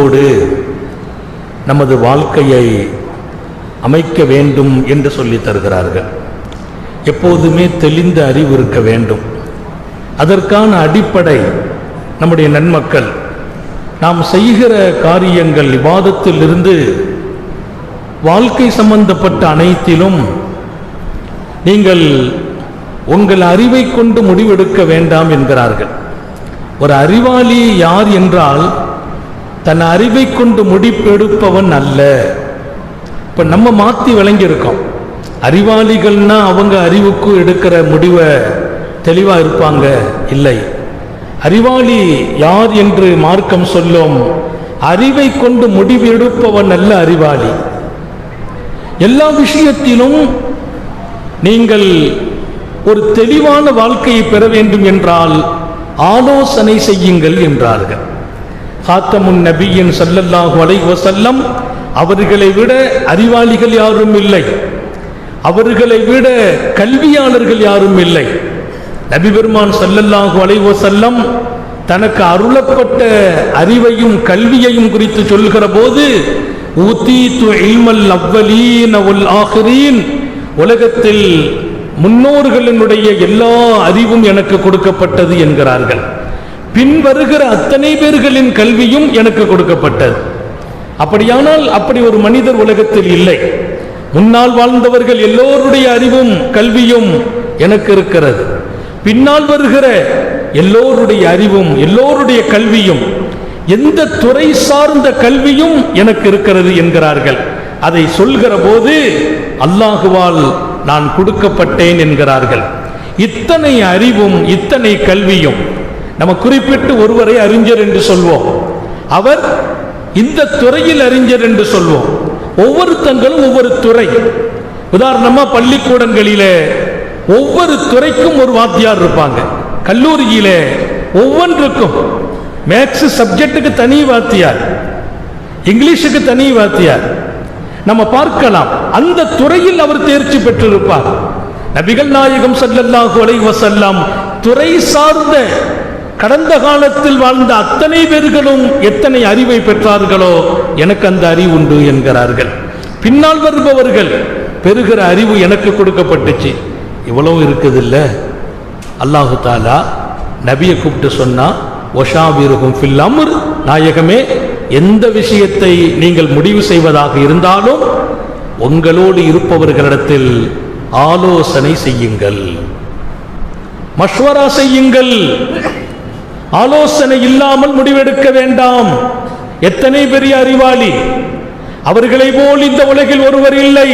அறிவோடு நமது வாழ்க்கையை அமைக்க வேண்டும் என்று சொல்லி தருகிறார்கள். எப்போதுமே தெளிந்த அறிவு இருக்க வேண்டும். அதற்கான அடிப்படை நம்முடைய நன்மக்கள் நாம் செய்கிற காரியங்கள் இபாதத்தில் இருந்து வாழ்க்கை சம்பந்தப்பட்ட அனைத்திலும் நீங்கள் உங்கள் அறிவை கொண்டு முடிவெடுக்க வேண்டாம் என்கிறார்கள். ஒரு அறிவாளி யார் என்றால் தன் அறிவை கொண்டு முடிவெடுப்பவன் அல்ல. இப்ப நம்ம மாத்தி விளங்கி இருக்கோம். அறிவாளிகள்னா அவங்க அறிவுக்கு எடுக்கிற முடிவை தெளிவா இருப்பாங்க. இல்லை, அறிவாளி யார் என்று மார்க்கம் சொல்லும், அறிவை கொண்டு முடிவு எடுப்பவன் அல்ல அறிவாளி. எல்லா விஷயத்திலும் நீங்கள் ஒரு தெளிவான வாழ்க்கையை பெற வேண்டும் என்றால் ஆலோசனை செய்யுங்கள் என்றார்கள். காத்தமுன் நபியின் ஸல்லல்லாஹு அலைஹி வஸல்லம் அவர்களை விட அறிவாளிகள் யாரும் இல்லை, அவர்களை விட கல்வியாளர்கள் யாரும் இல்லை. நபி பெருமான் ஸல்லல்லாஹு அலைஹி வஸல்லம் தனக்கு அருளப்பட்ட அறிவையும் கல்வியையும் குறித்து சொல்கிற போது ஊதீது இல்மல் அவ்வலீன வல் ஆகிரீன், உலகத்தில் முன்னோர்களினுடைய எல்லா அறிவும் எனக்கு கொடுக்கப்பட்டது என்கிறார்கள். பின் வருகிற அத்தனை பேர்களின் கல்வியும் எனக்கு கொடுக்கப்பட்டது. அப்படியானால் அப்படி ஒரு மனிதர் உலகத்தில் இல்லை. முன்னால் வாழ்ந்தவர்கள் எல்லோருடைய அறிவும் கல்வியும் எனக்கு இருக்கிறது. பின்னால் வருகிற எல்லோருடைய அறிவும் எல்லோருடைய கல்வியும் எந்த துறை சார்ந்த கல்வியும் எனக்கு இருக்கிறது என்கிறார்கள். அதை சொல்கிற போது அல்லாஹுவால் நான் கொடுக்கப்பட்டேன் என்கிறார்கள். இத்தனை அறிவும் இத்தனை கல்வியும், நம்ம குறிப்பிட்டு ஒருவரை அறிஞர் என்று சொல்வோம், அவர் இந்த துறையில் அறிஞர் என்று சொல்வோம். ஒவ்வொருத்தங்களும் ஒவ்வொரு துறை. உதாரணமா பள்ளிக்கூடங்களிலே ஒவ்வொரு துறைக்கும் ஒரு வாத்தியார் இருப்பாங்க. கல்லூரியிலே ஒவ்வொன்றுக்கும் மேக்ஸ் சப்ஜெக்டுக்கு தனி வாத்தியார், இங்கிலீஷுக்கு தனி வாத்தியார். நம்ம பார்க்கலாம், அந்த துறையில் அவர் தேர்ச்சி பெற்றிருப்பார். நபிகள் நாயகம் ஸல்லல்லாஹு அலைஹி வஸல்லம் துறை சார்ந்த கடந்த காலத்தில் வாழ்ந்த அத்தனை பேர்களும் எத்தனை அறிவை பெற்றார்களோ எனக்கு அந்த அறிவு உண்டு என்கிறார்கள். பின்னால் வருபவர்கள் பெறுகிற அறிவு எனக்கு கொடுக்கப்பட்டுச்சு. இவ்வளவு இருக்குது இல்ல. அல்லாஹு தாலா நபியை கூப்பிட்டு சொன்னா, வஷாவிருஹும் ஃபில் அம்ர், நாயகமே எந்த விஷயத்தை நீங்கள் முடிவு செய்வதாக இருந்தாலும் உங்களோடு இருப்பவர்களிடத்தில் ஆலோசனை செய்யுங்கள், மஷ்வரா செய்யுங்கள். ஆலோசனை இல்லாமல் முடிவெடுக்க வேண்டாம். எத்தனை பெரிய அறிவாளி, அவர்களை போல் இந்த உலகில் ஒருவர் இல்லை.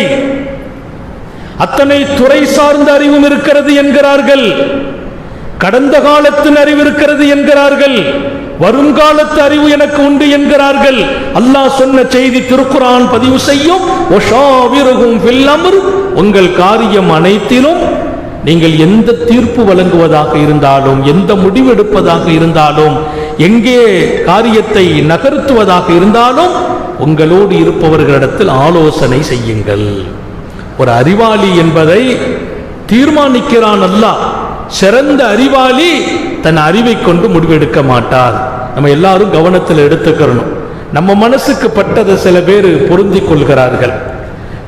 அத்தனை துறை சார்ந்த அறிவும் இருக்கிறது என்கிறார்கள். கடந்த காலத்தின் அறிவு இருக்கிறது என்கிறார்கள். வருங்காலத்து அறிவு எனக்கு உண்டு என்கிறார்கள். அல்லாஹ் சொன்ன செய்தி திருக்குர்ஆன் பதிவு செய்யும், வஷாவிருஹும் ஃபில் அம்ர், உங்கள் காரியம் அனைத்திலும் நீங்கள் எந்த தீர்ப்பு வழங்குவதாக இருந்தாலும், எந்த முடிவெடுப்பதாக இருந்தாலும், எங்கே காரியத்தை நகர்த்துவதாக இருந்தாலும் உங்களோடு இருப்பவர்களிடத்தில் ஆலோசனை செய்யுங்கள். ஒரு அறிவாளி என்பதை தீர்மானிக்கிறான் அல்லாஹ். சிறந்த அறிவாளி தன் அறிவை கொண்டு முடிவெடுக்க மாட்டார். நம்ம எல்லாரும் கவனத்தில் எடுத்துக்கிறணும். நம்ம மனசுக்கு பட்டதை சில பேர் பொருந்தி கொள்கிறார்கள்.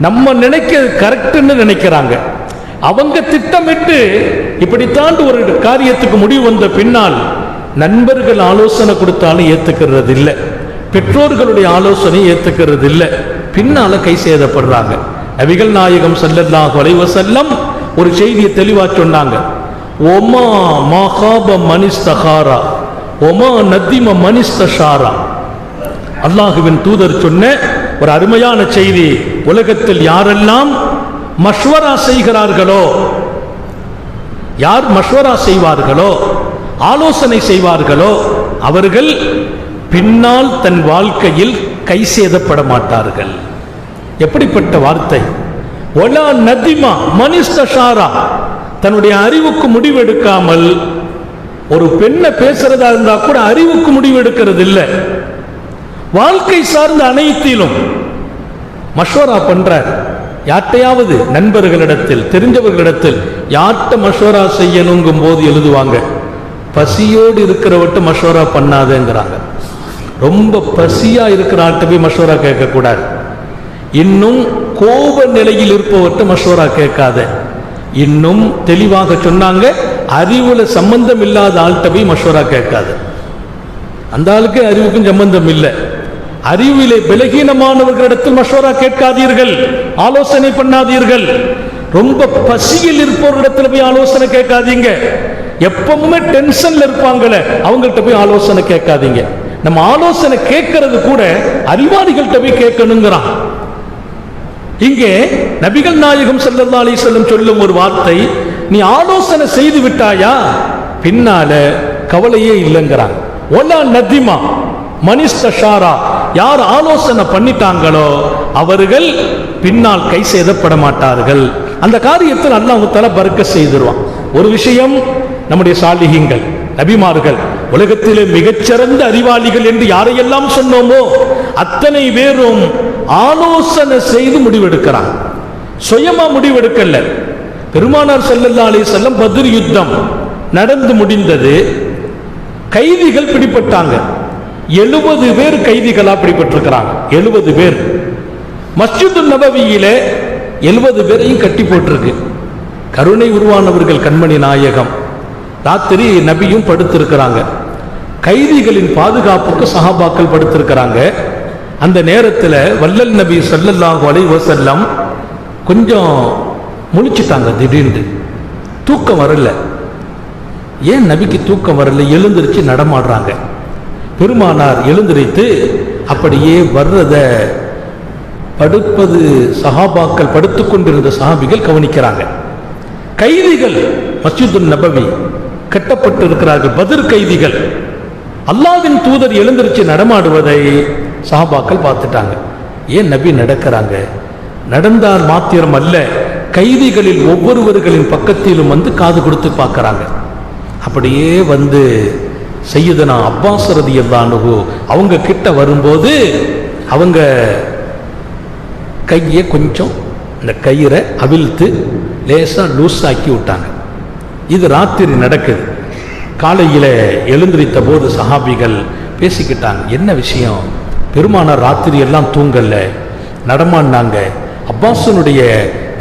நம்ம நினைக்க கரெக்ட்னு நினைக்கிறாங்க. அவங்க திட்டமிட்டு இப்படித்தான் ஒரு காரியத்துக்கு முடிவு வந்த பின்னால் நண்பர்கள் ஆலோசனை கொடுத்தாலும் ஏத்துக்கிறது இல்லை, பெற்றோர்களுடைய ஆலோசனை ஏத்துக்கிறது இல்லை, பின்னால கை சேதப்படுறாங்க. நபிகள் நாயகம் ஸல்லல்லாஹு அலைஹி வஸல்லம் ஒரு செய்தியை தெளிவா சொன்னாங்க. ஒமா மகாப மனிஸ்தகாரா ஒமா நதிம மனிஸ்தஷாரா. அல்லாஹுவின் தூதர் சொன்ன ஒரு அருமையான செய்தி. உலகத்தில் யாரெல்லாம் மஷ்வரா செய்கிறார்களோ, யார் மஷ்வரா செய்வார்களோ, ஆலோசனை செய்வார்களோ, அவர்கள் பின்னால் தன் வாழ்க்கையில் கை சேதப்பட மாட்டார்கள். எப்படிப்பட்ட வார்த்தை! ஒலா நதிமா மனிஸ்தஷாரா, தன்னுடைய அறிவுக்கு முடிவெடுக்காமல், ஒரு பெண்ணை பேசுறதா இருந்தா கூட அறிவுக்கு முடிவெடுக்கிறது இல்லை, வாழ்க்கை சார்ந்த அனைத்திலும் மஷ்வரா பண்றார். யார்ட்டையாவது நண்பர்களிடத்தில், தெரிஞ்சவர்களிடத்தில் யார்கிட்ட மஷ்வரா செய்யணுங்கும் போது எழுதுவாங்க, பசியோடு இருக்கிறவட்ட மஷ்வரா பண்ணாதேங்கிறாங்க. ரொம்ப பசியா இருக்கிற ஆள்கிட்ட போய் மஷூரா கேட்கக்கூடாது. இன்னும் கோப நிலையில் இருப்பவர்கிட்ட மஷூரா கேட்காத. இன்னும் தெளிவாக சொன்னாங்க, அறிவுல சம்பந்தம் இல்லாத ஆள்கிட்ட போய் மஷூரா கேட்காது. அந்த ஆளுக்கு அறிவுக்கும் சம்பந்தம் இல்லை. அறிவிலே பலகீனமானவர்களிடத்தில் மஷூரா கேட்காதீர்கள், ஆலோசனை பண்ணாதீர்கள். ரொம்ப பசியில் இருப்பவர்களிடத்தில் போய் ஆலோசனை கேட்காதீங்க. எப்பவுமே டென்ஷன்ல இருப்பாங்களே அவங்கள்ட்ட போய் ஆலோசனை கேட்காதீங்க. நம்ம ஆலோசனை கேட்கறது கூட அறிவாளிகள்கிட்ட போய் கேட்கணுங்கிறான். இங்கே நபிகள் நாயகம் ஸல்லல்லாஹு அலைஹி வஸல்லம் சொல்லும் ஒரு வார்த்தை, நீ ஆலோசனை செய்து விட்டாயா பின்னால கவலையே இல்லைங்கிறாங்க. ஒலா நதிமா மனிஸ்தஷாரா, யார் ஆலோசனை பண்ணிட்டாங்களோ அவர்கள் பின்னால் கை சேதப்பட மாட்டார்கள். அந்த காரியத்தில் அல்லாஹ் தஆலா பரக்கத் செய்திருவான். ஒரு விஷயம், நம்முடைய சாலிஹீன்கள் நபிமார்கள் உலகத்திலே மிகச்சிறந்த அறிவாளிகள் என்று யாரையெல்லாம் சொன்னோமோ அத்தனை பேரும் ஆலோசனை செய்து முடிவெடுக்கிறாங்க, சுயமா முடிவெடுக்கல. பெருமானார் ஸல்லல்லாஹு அலைஹி வஸல்லம் பத்ர் யுத்தம் நடந்து முடிந்தது, கைதிகள் பிடிபட்டாங்க. 70 பேர் கைதிகளா பிடிபட்டிருக்கிறாங்க. 70 பேர். மஸ்ஜிது நபவியிலே 70 பேரையும் கட்டி போட்டிருக்கு. கருணை உருவானவர்கள் கண்மணி நாயகம் ராத்திரி நபியும் படுத்திருக்கிறாங்க. கைதிகளின் பாதுகாப்புக்கு சஹாபாக்கள் படுத்திருக்கிறாங்க. அந்த நேரத்தில் வல்லல் நபி ஸல்லல்லாஹு அலைஹி வஸல்லம் கொஞ்சம் முழிச்சிட்டாங்க. திடீர்னு தூக்கம் வரல. ஏன் நபிக்கு தூக்கம் வரல? எழுந்திருச்சு நடமாடுறாங்க. பெருமானார் எழுந்திருத்து அப்படியே வர்றத படுப்பது சஹாபாக்கள் படுத்துக் கொண்டிருந்த சஹாபிகள் கவனிக்கிறாங்க. கைதிகள் மஸ்ஜிது நபவி கட்டப்பட்டு இருக்கிறார்கள், பத்ர் கைதிகள். அல்லாஹ்வின் தூதர் எழுந்திருச்சு நடமாடுவதை சஹாபாக்கள் பார்த்துட்டாங்க. ஏன் நபி நடக்கிறாங்க? நடந்தால் மாத்திரம் அல்ல, கைதிகளில் ஒவ்வொருவர்களின் பக்கத்திலும் வந்து காது கொடுத்து பார்க்கறாங்க. அப்படியே வந்து சையதுனா அப்பாஸ் ரலியல்லாஹு அன்ஹு அவங்க கிட்ட வரும்போது அவங்க கையை கொஞ்சம் இந்த கயிறை அவிழ்த்து லேசா லூஸ் ஆக்கி விட்டாங்க. இது ராத்திரி நடக்குது. காலையில் எழுந்திருத்த போது சஹாபிகள் பேசிக்கிட்டாங்க, என்ன விஷயம்? பெருமானார் ராத்திரி எல்லாம் தூங்கல, நடமாடினாங்க. அப்பாஸனுடைய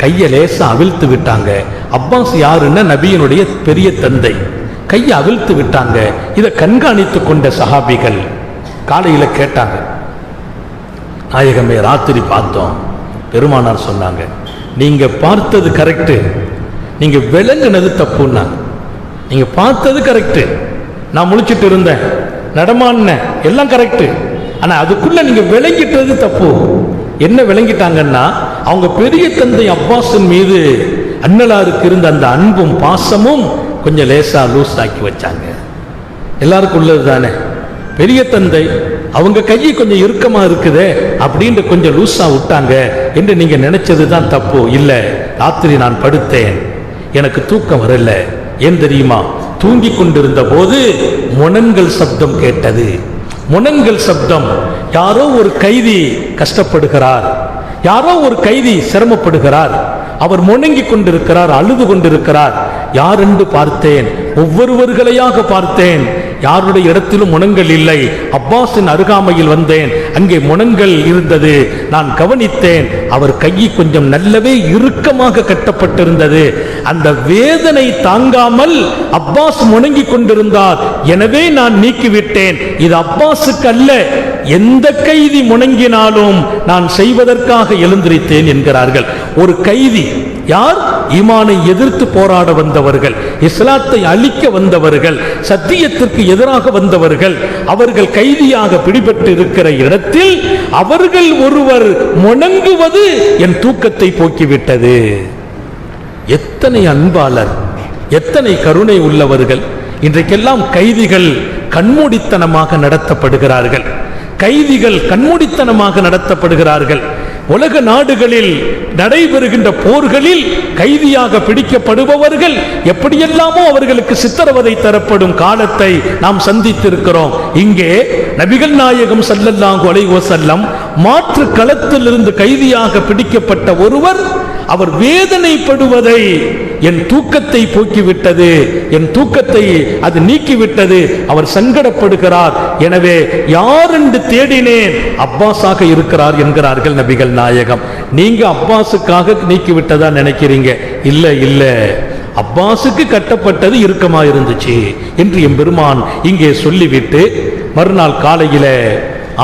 கையை லேசா அவிழ்த்து விட்டாங்க. அப்பாஸ் யாருன்னா நபியினுடைய பெரிய தந்தை. கையை அவிழ்த்து விட்டாங்க. இதை கண்காணித்து கொண்ட சஹாபிகள் காலையில் கேட்டாங்க, நாயகமே ராத்திரி பார்த்தோம். பெருமானார் சொன்னாங்க, நீங்க பார்த்தது கரெக்டு, நீங்க விளங்குனது தப்புன்னா. நீங்க பார்த்தது கரெக்டு, நான் முழிச்சிட்டு இருந்தேன், நடமாடினேன், எல்லாம் கரெக்டு. ஆனா அதுக்குள்ள நீங்க விளங்கிட்டது தப்பு. என்ன விளங்கிட்டாங்கன்னா, அவங்க பெரிய தந்தை அப்பாஸின் மீது அண்ணலாருக்கு இருந்த அந்த அன்பும் பாசமும் கொஞ்சம் லேசா லூஸ் ஆக்கி வச்சாங்க. எல்லாருக்கும் உள்ளது தானே. பெரிய தந்தை அவங்க கையை கொஞ்சம் இறுக்கமா இருக்குதே அப்படின்னு கொஞ்சம் லூஸா விட்டாங்க என்று நீங்க நினைச்சது தான் தப்பு. இல்ல, ராத்திரி நான் படுத்தேன், எனக்கு தூக்கம் வரல. ஏன் தெரியுமா? தூங்கி கொண்டிருந்த போது முனங்கல் சப்தம் கேட்டது. முனங்கல் சப்தம், யாரோ ஒரு கைதி கஷ்டப்படுகிறார், யாரோ ஒரு கைதி சிரமப்படுகிறார், அவர் முணங்கி கொண்டிருக்கிறார், அழுது கொண்டிருக்கிறார். யார் என்று பார்த்தேன், ஒவ்வொருவர்களையாக பார்த்தேன், யாருடைய இடத்திலும் முனங்கள் இல்லை. அப்பாஸின் அருகாமையில் வந்தேன், அங்கே முனங்கள் இருந்தது. நான் கவனித்தேன், அவர் கையை கொஞ்சம் நல்லவே இறுக்கமாக கட்டப்பட்டிருந்தது. அந்த வேதனை தாங்காமல் அப்பாஸ் முணங்கி கொண்டிருந்தார். எனவே நான் நீக்கிவிட்டேன். இது அப்பாஸுக்கு அல்ல, எந்த கைதி முணங்கினாலும் நான் செய்வதற்காக எழுந்திருத்தேன் என்கிறார்கள். ஒரு கைதி யார்? ஈமானை எதிர்த்து போராட வந்தவர்கள், இஸ்லாத்தை அழிக்க வந்தவர்கள், சத்தியத்திற்கு எதிராக வந்தவர்கள். அவர்கள் கைதியாக பிடிபட்டு இருக்கிற இடத்தில் அவர்கள் ஒருவர் முணங்குவது என் தூக்கத்தை போக்கிவிட்டது. எத்தனை அன்பாளர், எத்தனை கருணை உள்ளவர்கள். இன்றைக்கெல்லாம் கைதிகள் கண்மூடித்தனமாக நடத்தப்படுகிறார்கள். கைதிகள் கண்மூடித்தனமாக நடத்தப்படுகிறார்கள். உலக நாடுகளில் நடைபெறுகின்ற போர்களில் கைதியாக பிடிக்கப்படுபவர்கள் எப்படியெல்லாமோ அவர்களுக்கு சித்திரவதை தரப்படும் காலத்தை நாம் சந்தித்திருக்கிறோம். இங்கே நபிகள் நாயகம் ஸல்லல்லாஹு அலைஹி வஸல்லம் மாற்று களத்திலிருந்து கைதியாக பிடிக்கப்பட்ட ஒருவர் அவர் வேதனைப்படுவதை என் தூக்கத்தை போக்கிவிட்டது, என் தூக்கத்தை அது நீக்கிவிட்டது. அவர் சங்கடப்படுகிறார். எனவே யார் என்று தேடினேன், அப்பாஸாக இருக்கிறார் என்கிறார்கள் நபிகள் நாயகம். நீங்க அப்பாஸுக்காக நீக்கிவிட்டதா நினைக்கிறீங்க? இல்ல இல்ல, அப்பாஸுக்கு கட்டப்பட்டது இறுக்கமா இருந்துச்சு என்று எம்பெருமான் இங்கே சொல்லிவிட்டு மறுநாள் காலையில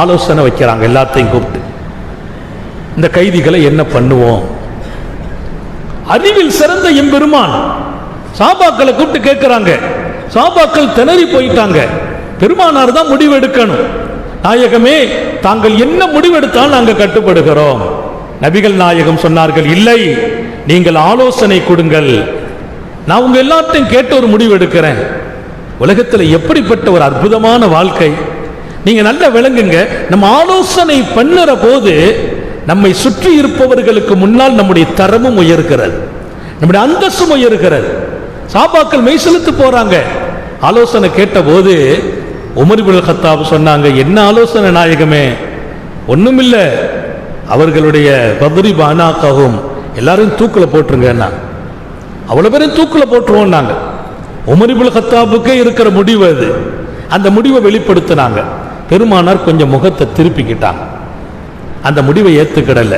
ஆலோசனை வைக்கிறாங்க. எல்லாத்தையும் கூப்பிட்டு இந்த கைதிகளை என்ன பண்ணுவோம்? அறிவில் சிறந்த எம்பெருமான் சாபாக்களை கூப்பிட்டு கேட்கிறாங்க. சாபாக்கள் திணறி போயிட்டாங்க. பெருமானார் தான் முடிவு எடுக்கணும். நாயகமே, தாங்கள் என்ன முடிவெடுத்தால் நாங்கள் கட்டுப்படுகிறோம். நபிகள் நாயகம் சொன்னார்கள், இல்லை, நீங்கள் ஆலோசனை கொடுங்கள். நான் உங்க எல்லாத்தையும் கேட்டு ஒரு முடிவு எடுக்கிறேன். உலகத்தில் எப்படிப்பட்ட ஒரு அற்புதமான வாழ்க்கை நீங்க நல்ல விளங்குங்க. நம்ம ஆலோசனை பண்ணுற போது நம்மை சுற்றி இருப்பவர்களுக்கு முன்னால் நம்முடைய தரமும் உயர்கிறது, நம்முடைய அந்தஸ்தும் உயர்கிறது. சாபாக்கள் மெய் செலுத்து போறாங்க. ஆலோசனை கேட்ட போது உமர் இப்னு கத்தாப் சொன்னாங்க, என்ன ஆலோசனை நாயகமே? ஒண்ணுமில்ல, அவர்களுடைய பத்ரி பானாகவும் எல்லாரும் தூக்கில போட்டுருங்க. அவ்வளவு பேரும் தூக்கில போட்டுருவோம். நாங்க உமர் இப்னு கத்தாபுக்கே இருக்கிற முடிவு அது. அந்த முடிவை வெளிப்படுத்தினாங்க. பெருமானார் கொஞ்சம் முகத்தை திருப்பிக்கிட்டாங்க. அந்த முடிவை ஏத்துக்கிடல.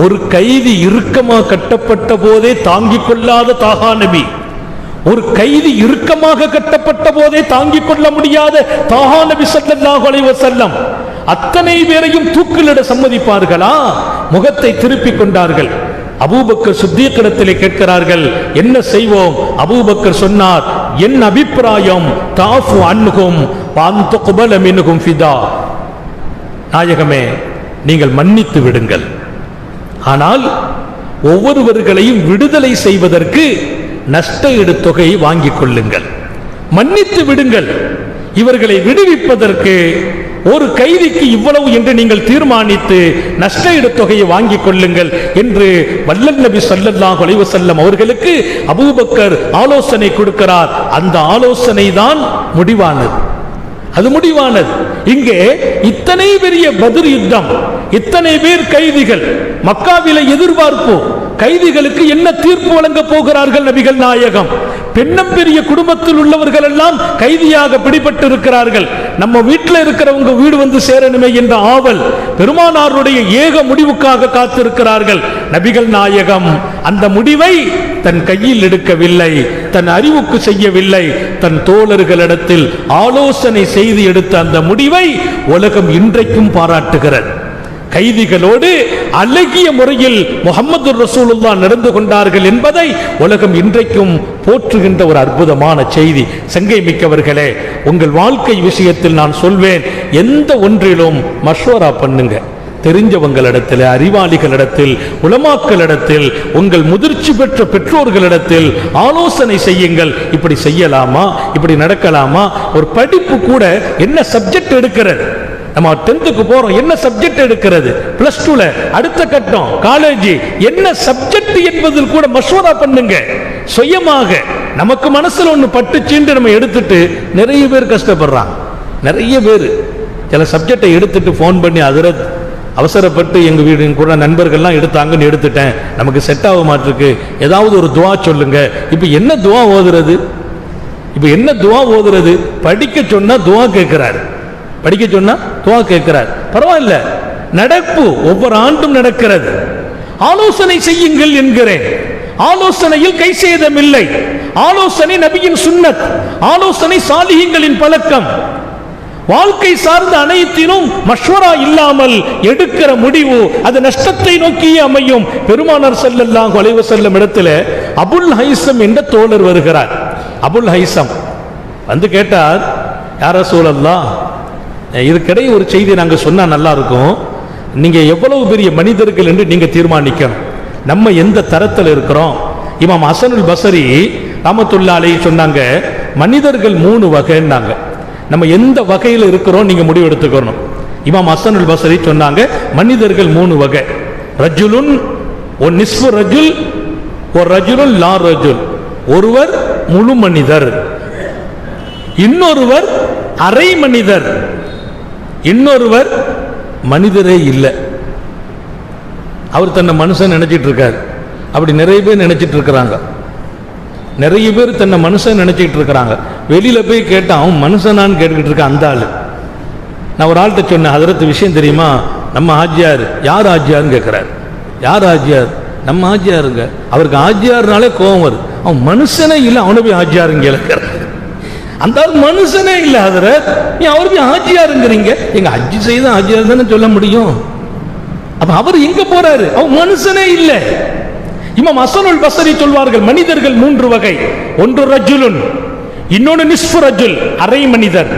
ஒரு கைதி இறுக்கமா கட்டப்பட்ட போதே தாங்கிக் கொள்ளாத தாகா நபி, ஒரு கைதி இறுக்கமாக கட்டப்பட்ட போதே தாங்கிக் கொள்ள முடியாத தாகா நபி ஸல்லல்லாஹு அலைஹி வஸல்லம் அத்தனை பேரையும் தூக்கிலிட சம்மதிப்பார்களா? முகத்தை திருப்பிக் கொண்டார்கள். அபூபக்கர் சித்தீக்கிடத்திலே கேட்கிறார்கள், என்ன செய்வோம்? அபூபக்கர் சொன்னார், என் அபிப்பிராயம் தாஃபு அன்ஹும் வஅன் துக்பல மின்ஹும் ஃபிதா. நாயகமே, நீங்கள் மன்னித்து விடுங்கள். ஆனால் ஒவ்வொருவர்களையும் விடுதலை செய்வதற்கு நஷ்ட ஈடு தொகையை வாங்கிக் கொள்ளுங்கள். மன்னித்து விடுங்கள். இவர்களை விடுவிப்பதற்கு ஒரு கைதிக்கு இவ்வளவு என்று நீங்கள் தீர்மானித்து நஷ்ட ஈடு தொகையை வாங்கிக் கொள்ளுங்கள் என்று வல்லல் நபி ஸல்லல்லாஹு அலைஹி வஸல்லம் அவர்களுக்கு அபூபக்கர் ஆலோசனை கொடுக்கிறார். அந்த ஆலோசனை தான் முடிவானது. அது முடிவானது. இங்கே இத்தனை பெரிய பத்ர் யுத்தம், இத்தனை பேர் கைதிகள், மக்காவில எதிர்பார்ப்பு, கைதிகளுக்கு என்ன தீர்ப்பு வழங்க போகிறார்கள் நபிகள் நாயகம்? பெண்ணம் பெரிய குடும்பத்தில் உள்ளவர்கள் எல்லாம் கைதியாக பிடிபட்டு இருக்கிறார்கள். நம்ம வீட்டில் இருக்கிறவங்க வீடு வந்து சேரணுமே என்ற ஆவல், பெருமானாருடைய ஏக முடிவுக்காக காத்திருக்கிறார்கள். நபிகள் நாயகம் அந்த முடிவை தன் கையில் எடுக்கவில்லை, தன் அறிவுக்கு செய்யவில்லை, தன் தோழர்களிடத்தில் ஆலோசனை செய்து எடுத்த அந்த முடிவை உலகம் இன்றைக்கும் பாராட்டுகிறது. கைதிகளோடு அழகிய முறையில் முஹம்மது ரசூலுல்லாஹ் நடந்து கொண்டார்கள் என்பதை உலகம் இன்றைக்கும் போற்றுகின்ற ஒரு அற்புதமான செய்தி. சங்கை மிக்கவர்களே, உங்கள் வாழ்க்கை விஷயத்தில் நான் சொல்வேன், எந்த ஒன்றிலும் மஷ்வரா பண்ணுங்க. தெரிஞ்சவங்களிடத்தில், அறிவாளிகளிடத்தில், உலமாக்களிடத்தில், உங்கள் முதிர்ச்சி பெற்ற பெற்றோர்களிடத்தில் ஆலோசனை செய்யுங்கள். இப்படி செய்யலாமா, இப்படி நடக்கலாமா? ஒரு படிப்பு கூட என்ன சப்ஜெக்ட் எடுக்கிறது? நம்ம 10th போறோம், என்ன சப்ஜெக்ட் எடுக்கிறது? பிளஸ் 2ல அடுத்த கட்டம் காலேஜ், என்ன சப்ஜெக்ட் என்பதில் கூட மஷ்வரா பண்ணுங்க. சுயமாக நமக்கு மனசுல ஒண்ணு பட்டுச்சின்னு நம்ம எடுத்துட்டு நிறைய பேர் கஷ்டப்படுறாங்க. நிறைய பேர் சில சப்ஜெக்டை எடுத்துட்டு போன் பண்ணி, அதில் அவசரப்பட்டு எங்க வீடு கூட நண்பர்கள்லாம் எடுத்தாங்கன்னு எடுத்துட்டேன், நமக்கு செட் ஆக மாட்டிருக்கு, ஏதாவது ஒரு துவா சொல்லுங்க. இப்ப என்ன துவா ஓதுறது? இப்ப என்ன துவா ஓதுறது? படிக்க சொன்னா துவா கேட்கிறாரு, படிக்க சொன்னா துவா கேட்கிறார். பரவாயில்ல, நடப்பு ஒவ்வொரு ஆண்டும் நடக்கிறது. ஆலோசனை செய்யுங்கள் என்கிறேன். ஆலோசனையில் கை சேதம் இல்லை. ஆலோசனை நபியின் சுன்னத், ஆலோசனை சாலிஹீன்களின் பழக்கம். வாழ்க்கை சார்ந்த அனைத்தினும் மஷ்வரா இல்லாமல் எடுக்கிற முடிவு அது நஷ்டத்தை நோக்கியே அமையும். பெருமானார் ஸல்லல்லாஹு அலைஹி வஸல்லம் இடத்துல அபுல் ஹைசம் என்ற தோழர் வருகிறார். அபுல் ஹைசம் வந்து கேட்டார், யா ரசூலல்லாஹ், இதுக்கிடையே ஒரு செய்தி நாங்கள் சொன்னா நல்லா இருக்கும். நீங்க எவ்வளவு பெரிய மனிதர்கள் என்று நீங்க தீர்மானிக்கணும். நம்ம எந்த தரத்தில் இருக்கிறோம்? இமாம் ஹஸனுல் பஸரி ரஹ்மத்துல்லாஹி அலைஹி சொன்னாங்க, மனிதர்கள் 3 வகைன்னாங்க. நம்ம எந்த வகையில் இருக்கிறோம் நீங்க முடிவு எடுத்துக்கணும். இமாம் ஹஸனுல் பஸரி சொன்னாங்க, மனிதர்கள் 3 வகை. ரஜுலுன் ஒ நிஸ்ஃபு ரஜுல் ஒ ரஜுலுன் லா ரஜுல். ஒருவர் முழு மனிதர், இன்னொருவர் அரை மனிதர், இன்னொருவர் மனிதரே இல்லை. அவர் தன்னை மனுஷன் நினைச்சிட்டு இருக்காரு. அப்படி நிறைய பேர் நினைச்சிட்டு இருக்கிறாங்க. நிறைய பேர் தன்னை மனுஷன் நினைச்சிட்டு இருக்கிறாங்க. வெளியில போய் கேட்டான் அவன் மனுஷனான்னு கேட்டுக்கிட்டு இருக்க அந்த ஆளு. நான் ஒரு ஆள்கிட்ட சொன்னேன், அதற்கு விஷயம் தெரியுமா, நம்ம ஆஜியார். யார் ஆஜியார்னு கேட்கிறார். யார் ஆஜியார்? நம்ம ஆஜியாருங்க. அவருக்கு ஆஜியார்னாலே கோபம் வருது. அவன் மனுஷனே இல்லை, அவனை போய் ஆஜியாருங்க கேட்கிறார். அந்த மனுஷனே இல்லை ஹதரத், நீ அவர் போய் ஆஜியாருங்கிறீங்க. எங்க ஹஜ்ஜி செய்த ஆஜியார் தானே சொல்ல முடியும். அப்ப அவர் எங்க போறாரு? அவன் மனுஷனே இல்லை. இமாம் ஹஸனுல் பஸரி சொல்வார்கள், மனிதர்கள் 3 வகை. ஒன்று ரஜுலுன், இன்னொன்று நிஸ்ஃபு ரஜுல், அரை மனிதர்,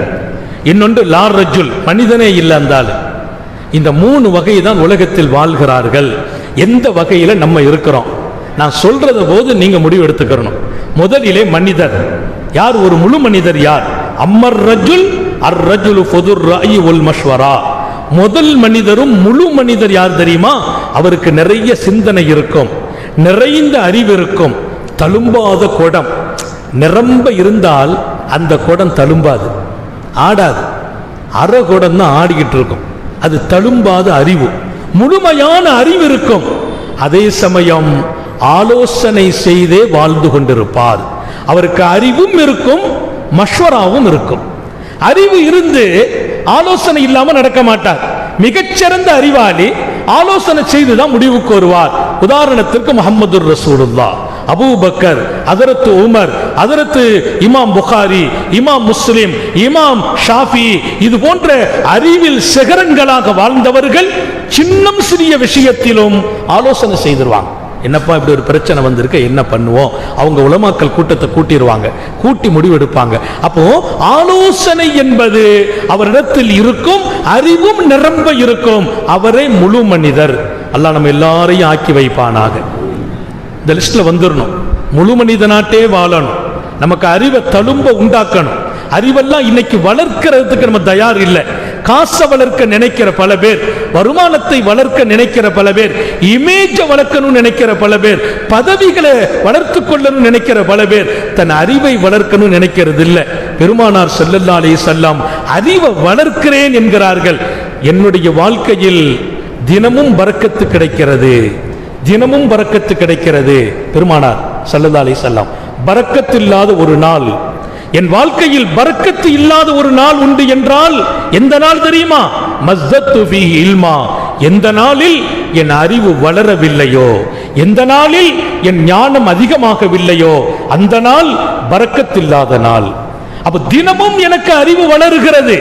இன்னொன்று லார் ரஜுல், மனிதனே இல்லை அந்த ஆள். இந்த 3 வகை தான் உலகத்தில் வாழ்கிறார்கள். எந்த வகையில நம்ம இருக்கிறோம்? நான் சொல்றத போது நீங்க முடிவு எடுத்துக்கணும். முதலிலே மனிதர். யார் ஒரு முழு மனிதர்? யார்? அம்மர் ரஜுல் அர் ரஜுலு ஃபதுர் ரஅய் வல் மஷ்வரா. முதல் மனிதரும் முழு மனிதர் யார் தெரியுமா? அவருக்கு நிறைய சிந்தனை இருக்கும், நிறைந்த அறிவு இருக்கும். தழும்பாத குடம் நிரம்ப இருந்தால் அந்த குடம் தழும்பாது, ஆடாது. அரை குடம் தான் ஆடிக்கிட்டு இருக்கும். அது தழும்பாத அறிவு, முழுமையான அறிவு இருக்கும். அதே சமயம் ஆலோசனை செய்தே வாழ்ந்து கொண்டிருப்பார். அவருக்கு அறிவும் இருக்கும், மஷ்வராவும் இருக்கும். அறிவு இருந்து ஆலோசனை இல்லாம நடக்க மாட்டார். மிகச்சிறந்த அறிவாளி ஆலோசனை செய்துதான் முடிவுக்கு வருவார். உதாரணத்திற்கு முஹம்மது ரசூலுல்லாஹ், அபூபக்கர், ஹஜ்ரத் உமர், ஹஜ்ரத் இமாம் புகாரி, இமாம் முஸ்லிம், இமாம் ஷாஃபி, இது போன்ற அறிவில் சிகரங்களாக வாழ்ந்தவர்கள் சின்னம் சிறிய விஷயத்திலும் ஆலோசனை செய்திருவாங்க. என்னப்பா இப்படி ஒரு பிரச்சனை வந்திருக்க, என்ன பண்ணுவோம்? அவங்க உலமாக்கள் கூட்டத்தை கூட்டிடுவாங்க, கூட்டி முடிவெடுப்பாங்க. அப்போ ஆலோசனை என்பது அவரிடத்தில் இருக்கும், அறிவும் நிரம்ப இருக்கும். அவரே முழு மனிதர். அல்லாஹ் நம்ம எல்லாரையும் ஆக்கி வைப்பானாக. இந்த லிஸ்ட்ல வந்துடணும். முழு மனிதனாட்டே வாழணும். நமக்கு அறிவை தழும்ப உண்டாக்கணும். அறிவெல்லாம் இன்னைக்கு வளர்க்கிறதுக்கு நம்ம தயார் இல்லை. காசை வளர்க்க நினைக்கிற பல பேர், வருமானத்தை வளர்க்க நினைக்கிற பல பேர், இமேஜை வளர்க்கணும்னு நினைக்கிற பல பேர், பதவிகளை வளர்த்து கொள்ளணும் நினைக்கிற பல பேர், தன் அறிவை வளர்க்கணும் நினைக்கிறது இல்லை. பெருமானார் ஸல்லல்லாஹு அலைஹி வஸல்லம் அறிவை வளர்க்கிறேன் என்கிறார்கள். என்னுடைய வாழ்க்கையில் தினமும் பரக்கத்து கிடைக்கிறது, தினமும் பரக்கத்து கிடைக்கிறது. பெருமானார் ஸல்லல்லாஹு அலைஹி வஸல்லம், பரக்கத்து இல்லாத ஒரு நாள், என் வாழ்க்கையில் பரக்கத்து இல்லாத ஒரு நாள் உண்டு என்றால் எந்த நாள் தெரியுமா? மஸ்தத்து ஃபீஹி இல்மா. எந்த நாளில் என் அறிவு வளரவில்லையோ, எந்த நாளில் என் ஞானம் அதிகமாகவில்லையோ, அந்த நாள் பரக்கத்தில்லாத நாள். அப்ப தினமும் எனக்கு அறிவு வளருகிறது,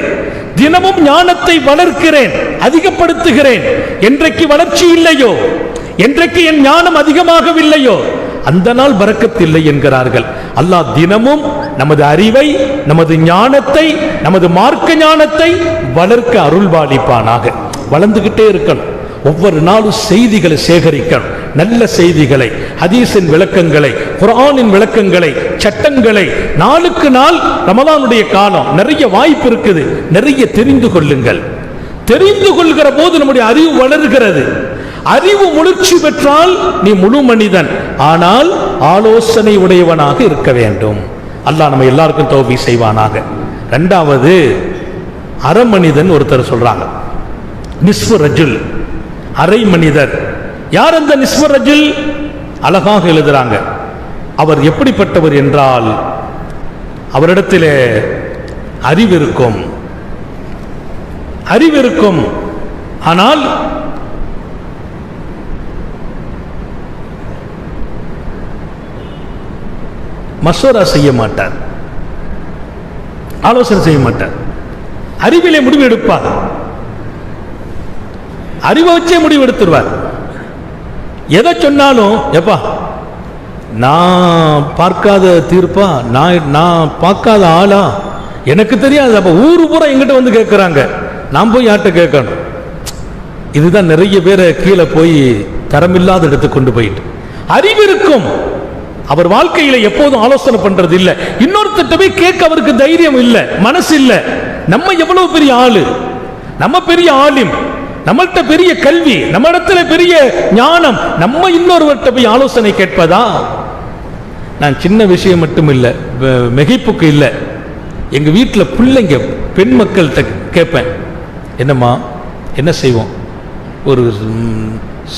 தினமும் ஞானத்தை வளர்க்கிறேன், அதிகப்படுத்துகிறேன். என்றைக்கு வளர்ச்சி இல்லையோ, என்றைக்கு என் ஞானம் அதிகமாகவில்லையோ, அந்த நாள் பரக்கத்தில்லை என்கிறார்கள். அல்லாஹ் தினமும் நமது அறிவை, நமது ஞானத்தை, நமது மார்க்க ஞானத்தை வளர்க்க அருள்பாலிப்பானாக. வளர்ந்துகிட்டே இருக்கணும். ஒவ்வொரு நாளும் செய்திகளை சேகரிக்கணும், நல்ல செய்திகளை, ஹதீஸின் விளக்கங்களை, குர்ஆனின் விளக்கங்களை, சட்டங்களை. நாளுக்கு நாள் ரமலானுடைய காலம், நிறைய வாய்ப்பு இருக்குது, நிறைய தெரிந்து கொள்ளுங்கள். தெரிந்து கொள்கிற போது நம்முடைய அறிவு வளர்கிறது. அறிவு முழுச்சி பெற்றால் நீ முழு மனிதன். ஆனால் ஆலோசனை உடையவனாக இருக்க வேண்டும். அல்லாஹ் நம்ம எல்லாருக்கும் தௌஃபீக் செய்வானாக. இரண்டாவது, அரை மனிதன் ஒருத்தர் சொல்றாங்க, நிஸ்ஃபு ரஜுல், அரை மனிதர். யார் அந்த நிஸ்ஃபு ரஜுல்? அழகாக எழுதுறாங்க. அவர் எப்படிப்பட்டவர் என்றால், அவரிடத்திலே அறிவிருக்கும், அறிவிருக்கும், ஆனால் மசோரா செய்ய மாட்டார், ஆலோசனை செய்ய மாட்டார். அறிவிலே முடிவு எடுப்பார், அறிவை வச்சே முடிவு எடுத்துருவார். எதை சொன்னாலும், எப்பா நான் பார்க்காத தீர்ப்பா, நான் பார்க்காத ஆளா, எனக்கு தெரியாது. அப்ப ஊரு பூரா எங்கிட்ட வந்து கேட்கிறாங்க, நான் போய் யார்கிட்ட கேட்கணும்? இதுதான் நிறைய பேரை கீழே போய் தரமில்லாத இடத்துக்கு கொண்டு போயிட்டு. அறிவு இருக்கும், அவர் வாழ்க்கையில எப்போதும் ஆலோசனை பண்றது இல்ல. இன்னொருத்தட்ட போய் கேட்க அவருக்கு தைரியம் இல்ல, மனசு இல்ல. நம்ம எவ்வளவு பெரிய ஆளு, நம்ம பெரிய ஆலிம், நம்மள்ட்ட பெரிய கல்வி, நம்ம இடத்துல பெரிய ஞானம், நம்ம இன்னொருவர்கிட்ட போய் ஆலோசனை கேட்பதா? நான் சின்ன விஷயம் மட்டும் இல்ல, மிகைப்புக்கு இல்ல, எங்க வீட்டில் பிள்ளைங்க பெண் மக்கள்கிட்ட கேட்பேன், என்னம்மா என்ன செய்வோம்? ஒரு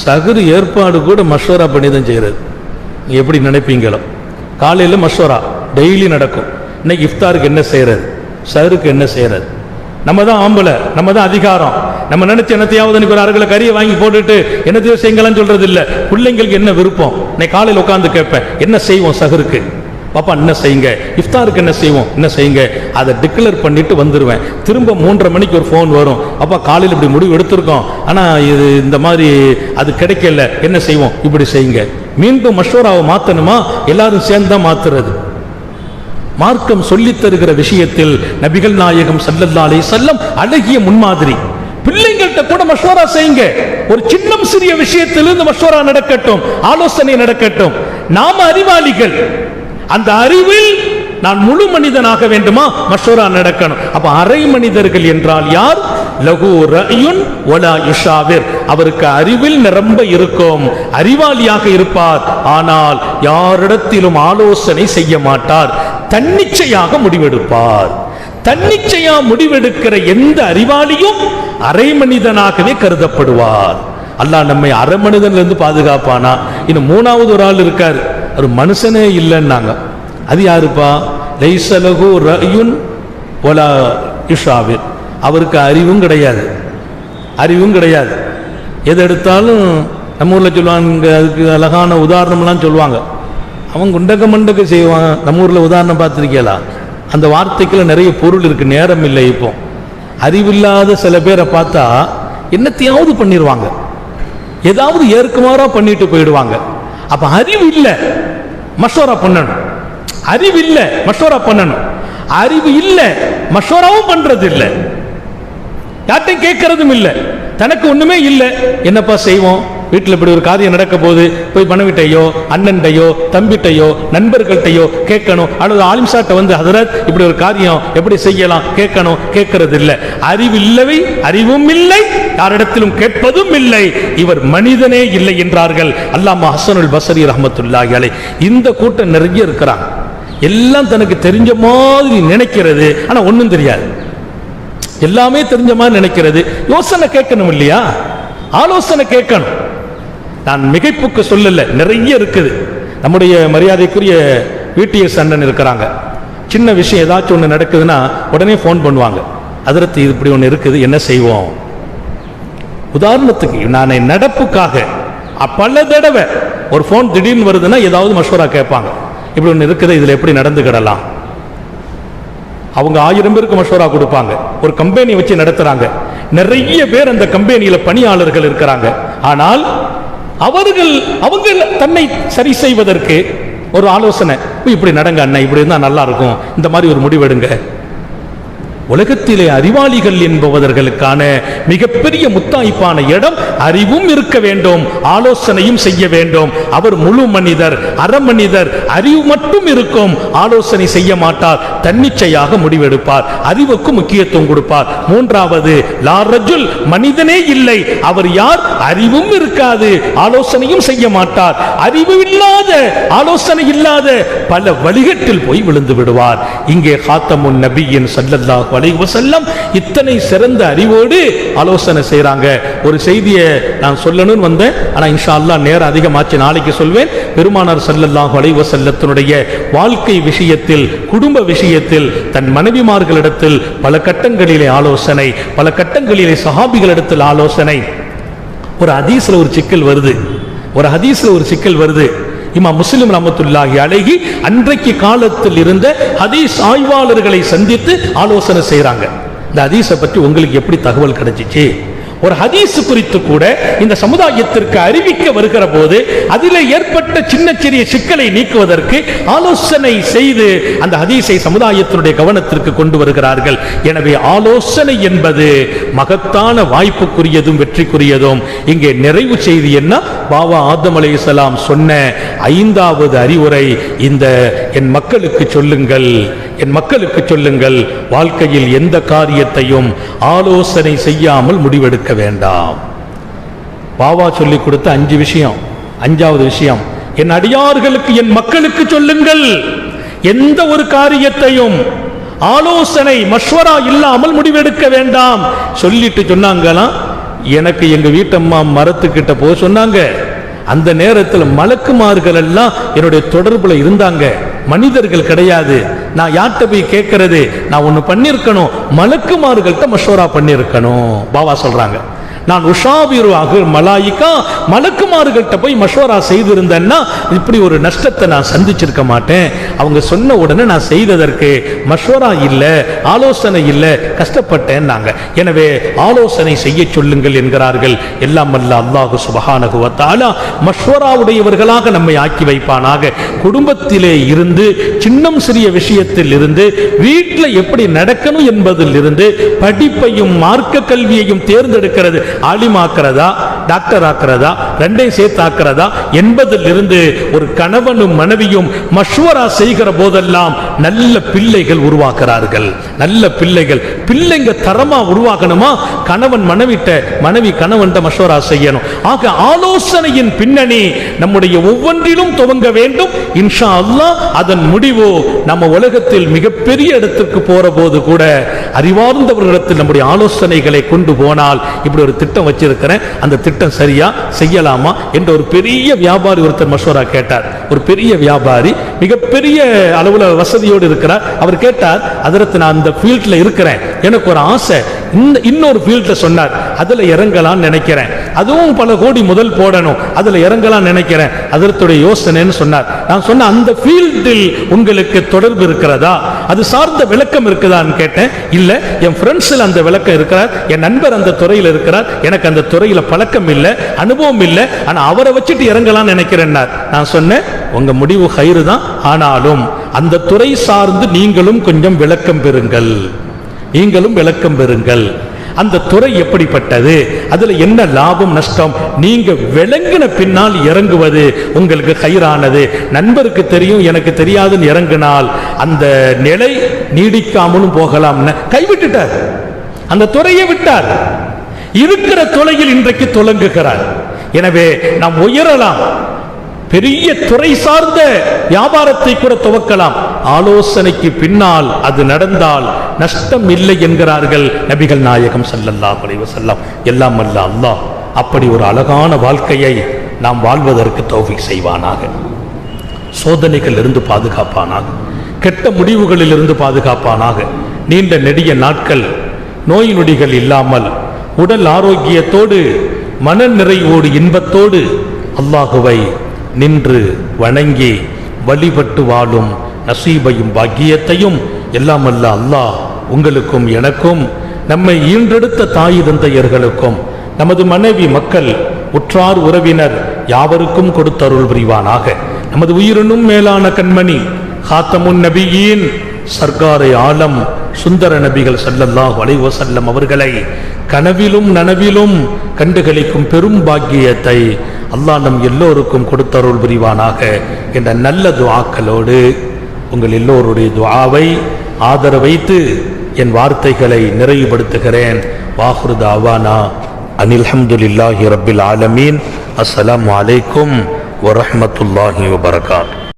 சகுறு ஏற்பாடு கூட மஷோரா பண்ணி தான் செய்யறது. எப்படி நினைப்பீங்களோ? காலையில் மஷ்வரா டெய்லி நடக்கும். இன்னைக்கு இஃப்தாருக்கு என்ன செய்யறது, சருக்கு என்ன செய்யறது? நம்ம தான் ஆம்பளை, நம்ம தான் அதிகாரம். நம்ம நினைச்ச என்னத்தையாவது ஒரு அரைக்கில கறியை வாங்கி போட்டுட்டு என்னத்தையோ செய்யலாம் சொல்றது இல்லை. பிள்ளைங்களுக்கு என்ன விருப்பம், இன்னைக்கு காலையில் உட்காந்து கேட்பேன், என்ன செய்வோம் சகருக்கு, பாப்பா என்ன செய்யுங்க, இஃப்தாருக்கு என்ன செய்வோம், என்ன செய்யுங்க, அதை டிக்ளேர் பண்ணிட்டு வந்துடுவேன். திரும்ப 3:30 மணிக்கு ஒரு ஃபோன் வரும், அப்பா காலையில் இப்படி முடிவு எடுத்திருக்கோம், ஆனால் இது இந்த மாதிரி அது கிடைக்கல, என்ன செய்வோம், இப்படி செய்யுங்க. மீண்டும் மஷ்வராவை மாற்றணுமா, எல்லாரும் சேர்ந்து தான் மாத்துறது. மார்க்கம் சொல்லித் தருகிற விஷயத்தில் நபிகள் நாயகம் ஸல்லல்லாஹு அலைஹி வஸல்லம் அழகிய முன்மாதிரி. பிள்ளைங்கள்ட்ட கூட மஷ்வரா செய்யுங்க. ஒரு சின்ன சிறிய விஷயத்திலிருந்து மஷ்வரா நடக்கட்டும், ஆலோசனை நடக்கட்டும். நாம அறிவாளிகள், அந்த அறிவில் நான் முழு மனிதனாக வேண்டுமா, மஷ்வரா நடக்கணும். அப்ப அரை மனிதர்கள் என்றால் யார்? லகு ரஅயுன் வலா யுஷாவிர். அவருக்கு அறிவில் நிரம்ப இருக்கும், அறிவாளியாக இருப்பார், ஆனால் யாரிடத்திலும் ஆலோசனை செய்ய மாட்டார், தன்னிச்சையாக முடிவெடுப்பார். தன்னிச்சையா முடிவெடுக்கிற எந்த அறிவாளியும் அரை மனிதனாகவே கருதப்படுவார். அல்லாஹ் நம்மை அரை மனிதன்ல இருந்து பாதுகாப்பானா? இன்னும் 3வது ஒரு ஆள் இருக்காரு, ஒரு மனுஷனே இல்லைன்னாங்க. அது யாருப்பா? லைஸலஹு ரஅயுன் வலா யுஷாவிர். அவருக்கு அறிவும் கிடையாது, அறிவும் கிடையாது. எது எடுத்தாலும் நம்ம ஊரில் சொல்லுவாங்க, அதுக்கு அழகான உதாரணம்லாம் சொல்லுவாங்க. அவன் குண்டக்க மண்டக்க செய்வான். நம்ம ஊரில் உதாரணம் பார்த்துருக்கீங்களா? அந்த வார்த்தைக்குள்ள நிறைய பொருள் இருக்கு, நேரம் இல்லை. இப்போ அறிவில்லாத சில பேரை பார்த்தா என்னத்தையாவது பண்ணிடுவாங்க, ஏதாவது ஏற்குமாறா பண்ணிட்டு போயிடுவாங்க. அப்ப அறிவு இல்லை, மஷ்வரா பண்ணணும். அறிவு இல்லை, மஷ்வரா பண்ணணும். அறிவு இல்லை, மஷ்வராவும் பண்றது இல்லை, யார்ட்டையும் கேட்கறதும் இல்லை, தனக்கு ஒண்ணுமே இல்லை. என்னப்பா செய்வோம், வீட்டில் இப்படி ஒரு காரியம் நடக்க போது போய் மனைவிட்டையோ அண்ணன்டையோ தம்பிட்டையோ நண்பர்கள்ட்டையோ கேட்கணும், அல்லது ஆலிம்சாட்டை வந்து ஹதரத் இப்படி ஒரு காரியம் எப்படி செய்யலாம் கேட்கணும், கேட்கறது இல்லை. அறிவு இல்லவை, அறிவும் இல்லை, யாரிடத்திலும் கேட்பதும் இல்லை. இவர் மனிதனே இல்லை என்றார்கள் அல்லாமா ஹஸனுல் பஸரி ரஹ்மத்துல்லாஹி அலைஹி. இந்த கூட்டம் நிறைய இருக்கிறாங்க, எல்லாம் தனக்கு தெரிஞ்ச மாதிரி நினைக்கிறது, ஆனா ஒன்றும் தெரியாது. எல்லாமே தெரிஞ்ச மாதிரி நினைக்கிறது. யோசனை கேட்கணும் இல்லையா, ஆலோசனை கேட்கணும். நான் மிகைப்புக்கு சொல்லல, நிறைய இருக்குது. நம்முடைய மரியாதைக்குரிய விடிஎஸ் அண்ணன் இருக்கிறாங்க. சின்ன விஷயம் ஏதாச்சும் ஒன்று நடக்குதுன்னா உடனே ஃபோன் பண்ணுவாங்க, அதற்கு இது இப்படி ஒன்று இருக்குது, என்ன செய்வோம். உதாரணத்துக்கு நான் நடப்புக்காக பல தடவை ஒரு ஃபோன் திடீர்னு வருதுன்னா ஏதாவது மஷ்வரா கேட்பாங்க, இப்படி ஒன்று இருக்குது, இதில் எப்படி நடந்துக்கிடலாம். அவங்க 1000 பேருக்கு மஷ்வரா கொடுப்பாங்க. ஒரு கம்பெனி வச்சு நடத்துறாங்க, நிறைய பேர் அந்த கம்பெனியில பணியாளர்கள் இருக்கிறாங்க. ஆனால் அவங்க தன்னை சரி செய்வதற்கு ஒரு ஆலோசனை, இப்படி நடங்க அண்ணா, இப்படி இருந்தா நல்லா இருக்கும், இந்த மாதிரி ஒரு முடிவெடுங்க. உலகத்திலே அறிவாளிகள் என்பவர்களுக்கான மிகப்பெரிய முத்தாய்ப்பான இடம் அறிவும் இருக்க வேண்டும், ஆலோசனையும் செய்ய வேண்டும். அவர் முழு மனிதர், அரை மனிதர். அறிவு மட்டும் இருக்கும், ஆலோசனை செய்ய மாட்டார், தன்னிச்சையாக முடிவெடுப்பார், அறிவுக்கு முக்கியத்துவம் கொடுப்பார். 3வது லா ரஜுல், மனிதனே இல்லை. அவர் யார்? அறிவும் இருக்காது, ஆலோசனையும் செய்ய மாட்டார். அறிவு இல்லாத, ஆலோசனை இல்லாத பல வழிகட்டில் போய் விழுந்து விடுவார். இங்கே காத்தமுன் நபியின் ஸல்லல்லாஹு அலைஹி வஸல்லம் இத்தனை சிறந்த அறிவோடு ஆலோசனை செய்றாங்க. ஒரு செய்தியை நான் சொல்லணும்னு வந்தேன், ஆனா இன்ஷா அல்லாஹ் நேரம் அதிகமாச்சு, நாளைக்கு சொல்வேன். பெருமானார் ஸல்லல்லாஹு அலைஹி வஸல்லத்தினுடைய வாழ்க்கை விஷயத்தில், குடும்ப விஷயத்தில், தன் மனைவிமார்களிடத்தில் பல கட்டங்களிலே ஆலோசனை, பல கட்டங்களிலே சஹாபிகளிடத்தில் ஆலோசனை. ஒரு ஹதீஸ்ல ஒரு சிக்கல் வருது, ஒரு ஹதீஸ்ல ஒரு சிக்கல் வருது. இமாம் முஸ்லிம் ரஹ்மத்துல்லாஹி அலைஹி அன்றைக்கு காலத்தில் இருந்த ஹதீஸ் ஆய்வாளர்களை சந்தித்து ஆலோசனை செய்றாங்க. இந்த ஹதீஸை பற்றி உங்களுக்கு எப்படி தகவல் கிடைச்சிச்சு? ஒரு ஹதீஸ் குறித்து கூட இந்த சமுதாயத்திற்கு அறிவிக்க வருகிற போது அதில் ஏற்பட்ட சின்ன சிறிய சிக்கலை நீக்குவதற்கு ஆலோசனை செய்து அந்த ஹதீஸை சமுதாயத்தினுடைய கவனத்திற்கு கொண்டு வருகிறார்கள். எனவே ஆலோசனை என்பது மகத்தான வாய்ப்புக்குரியதும் வெற்றிக்குரியதும். இங்கே நிறைவு செய்தி என்ன? பாபா ஆதம் அலைஹிஸ்ஸலாம் சொன்ன 5வது அறிவுரை, இந்த என் மக்களுக்கு சொல்லுங்கள், என் மக்களுக்கு சொல்லுங்கள், வாழ்க்கையில் எந்த காரியத்தையும் ஆலோசனை செய்யாமல் முடிவெடுக்க வேண்டாம். பாபா சொல்லிக் கொடுத்த 5 விஷயம். 5வது விஷயம், என் அடியார்களுக்கு, என் மக்களுக்கு சொல்லுங்கள், எந்த ஒரு காரியத்தையும் ஆலோசனை மஷ்வரா இல்லாமல் முடிவெடுக்க வேண்டாம். சொல்லிட்டு சொன்னாங்களாம், எனக்கு எங்க வீட்டம்மா மரத்துக்கிட்ட போக சொன்னாங்க, அந்த நேரத்தில் மலக்குமார்கள் எல்லாம் என்னுடைய தொடர்புல இருந்தாங்க, மனிதர்கள் கிடையாது. நான் யார்கிட்ட போய் கேட்கறது? நான் ஒண்ணு பண்ணிருக்கணும், மலக்குமார்கள்ட்ட மஷோரா பண்ணிருக்கணும். பாபா சொல்றாங்க, நான் உஷாவிருவாக மலாயிக்கா, மலக்குமார்கள்ட்ட போய் மஷோரா செய்திருந்தேன்னா இப்படி ஒரு நஷ்டத்தை நான் சந்திச்சிருக்க மாட்டேன். அவங்க சொன்ன உடனே நான் செய்ததற்கு மஷோரா இல்லை, ஆலோசனை இல்லை, கஷ்டப்பட்டேன் நாங்க. எனவே ஆலோசனை செய்ய சொல்லுங்கள் என்கிறார்கள். எல்லாம் அல்ல அல்லாஹு சுப்ஹானஹு வ தஆலா மஷோராவுடையவர்களாக நம்மை ஆக்கி வைப்பானாக. குடும்பத்திலே இருந்து, சின்னம் சிறிய விஷயத்தில் இருந்து, வீட்டில் எப்படி நடக்கணும் என்பதில் இருந்து, படிப்பையும் மார்க்க கல்வியையும் தேர்ந்தெடுக்கிறது, ஆலிமாக்குறதா டாக்டர் ஆக்குறதா ரெண்டையும் சேர்த்து ஆக்குறதா என்பதில் இருந்து ஒரு கணவனும் மனைவியும் மஷ்வரா செய்கிற போதெல்லாம் நல்ல பிள்ளைகள் உருவாக்குறார்கள். நல்ல பிள்ளைங்க தரமா உருவாக்கணுமா, கணவன் மனைவிட்ட, மனைவி கணவன்கிட்ட மஷ்வரா செய்யணும். ஆக ஆலோசனையின் பின்னணி நம்முடைய ஒவ்வொன்றிலும் துவங்க வேண்டும். இன்ஷா அல்லாஹ் அதன் முடிவு நம்ம உலகத்தில் மிகப்பெரிய இடத்துக்கு போற போது கூட அறிவார்ந்தவர்களிடத்தில் நம்முடைய ஆலோசனைகளை கொண்டு போனால், இப்படி ஒரு திட்டம் வச்சிருக்கிறேன், அந்த திட்டம் சரியா செய்யலாமா என்ற ஒரு பெரிய வியாபாரி ஒருத்தர் மஷூரா கேட்டார். ஒரு பெரிய வியாபாரி, மிகப்பெரிய அளவுல வசதியோடு இருக்கிறார். அவர் கேட்டார், அதற்கு நான் அந்த ஃபீல்ட்ல இருக்கிறேன், எனக்கு ஒரு ஆசை, இன்னொரு ஃபீல்ட்ல சொன்னார், அதுல இறங்கலாம் நினைக்கிறேன், அதுவும் பல கோடி முதல் போடணும், அதுல இறங்கலாம் நினைக்கிறேன், அதற்குடைய யோசனைன்னு சொன்னார். நான் சொன்ன அந்த ஃபீல்டில் உங்களுக்கு தொடர்பு இருக்கிறதா, அது சார்ந்த விளக்கம் இருக்குதான்னு கேட்டேன். இல்ல, என் ஃப்ரெண்ட்ஸ்ல அந்த விளக்கம் இருக்கிறார், என் நண்பர் அந்த துறையில் இருக்கிறார், எனக்கு அந்த துறையில பழக்கம் இல்லை, அனுபவம் இல்லை, ஆனா அவரை வச்சுட்டு இறங்கலாம் நினைக்கிறேன். நான் சொன்னேன், உங்க முடிவு கயிறு தான், ஆனாலும் அந்த துறை சார்ந்து நீங்களும் கொஞ்சம் விளக்கம் பெறுங்கள், அந்த துறை எப்படிப்பட்டது, அதுல என்ன லாபம் நஷ்டம், நீங்க விளங்கின பின்னால் இறங்குவது உங்களுக்கு கயிறானது. நண்பருக்கு தெரியும், எனக்கு தெரியாதுன்னு இறங்கினால் அந்த நிலை நீடிக்காமலும் போகலாம். கைவிட்டுட்டார், அந்த துறையை விட்டார், இருக்கிற துறையில் இன்றைக்கு துலங்குகிறார். எனவே நாம் உயரலாம், பெரிய துறை சார்ந்த வியாபாரத்தை கூட துவக்கலாம். ஆலோசனைக்கு பின்னால் அது நடந்தால் நஷ்டம் இல்லை என்கிறார்கள் நபிகள் நாயகம் ஸல்லல்லாஹு அலைஹி வஸல்லம். எல்லாம் அல்ல அல்லாஹ் அப்படி ஒரு அழகான வாழ்க்கையை நாம் வாழ்வதற்கு தௌஃபீக் செய்வானாக. சோதனைகள் இருந்து பாதுகாப்பானாக, கெட்ட முடிவுகளில் இருந்து பாதுகாப்பானாக. நீண்ட நெடிய நாட்கள் நோய் நொடிகள் இல்லாமல் உடல் ஆரோக்கியத்தோடு மன நிறைவோடு இன்பத்தோடு அல்லாஹுவை நின்று வணங்கி வழிபட்டு வாழும் நசீபையும் பாக்கியத்தையும் எல்லாம் அல்ல அல்லாஹ் உங்களுக்கும் எனக்கும், நம்மை ஈன்றெடுத்த தாய் தந்தையர்களுக்கும், நமது மனைவி மக்கள் உற்றார் உறவினர் யாவருக்கும் கொடுத்தருள் புரிவானாக. நமது உயிரினும் மேலான கண்மணி காத்தமுன் நபியின் சர்க்காரை ஆலம் சுந்தர நபிகள் ஸல்லல்லாஹு அலைஹி வஸல்லம் அவர்களை கனவிலும் நனவிலும் கண்டுகளிக்கும் பெரும் பாக்கியத்தை அல்லாஹ் நம் எல்லோருக்கும் கொடுத்தருள் புரிவானாக என்ற நல்ல துஆக்களோடு உங்கள் எல்லோருடைய துஆவை ஆதரவைத்து என் வார்த்தைகளை நிறைவுபடுத்துகிறேன். வாஹிரு தாவானா அனில் ஹம்துலில்லாஹி ரப்பில் ஆலமீன். அஸ்ஸலாமு அலைக்கும் வரஹ்மத்துல்லாஹி வபரகாத்துஹு.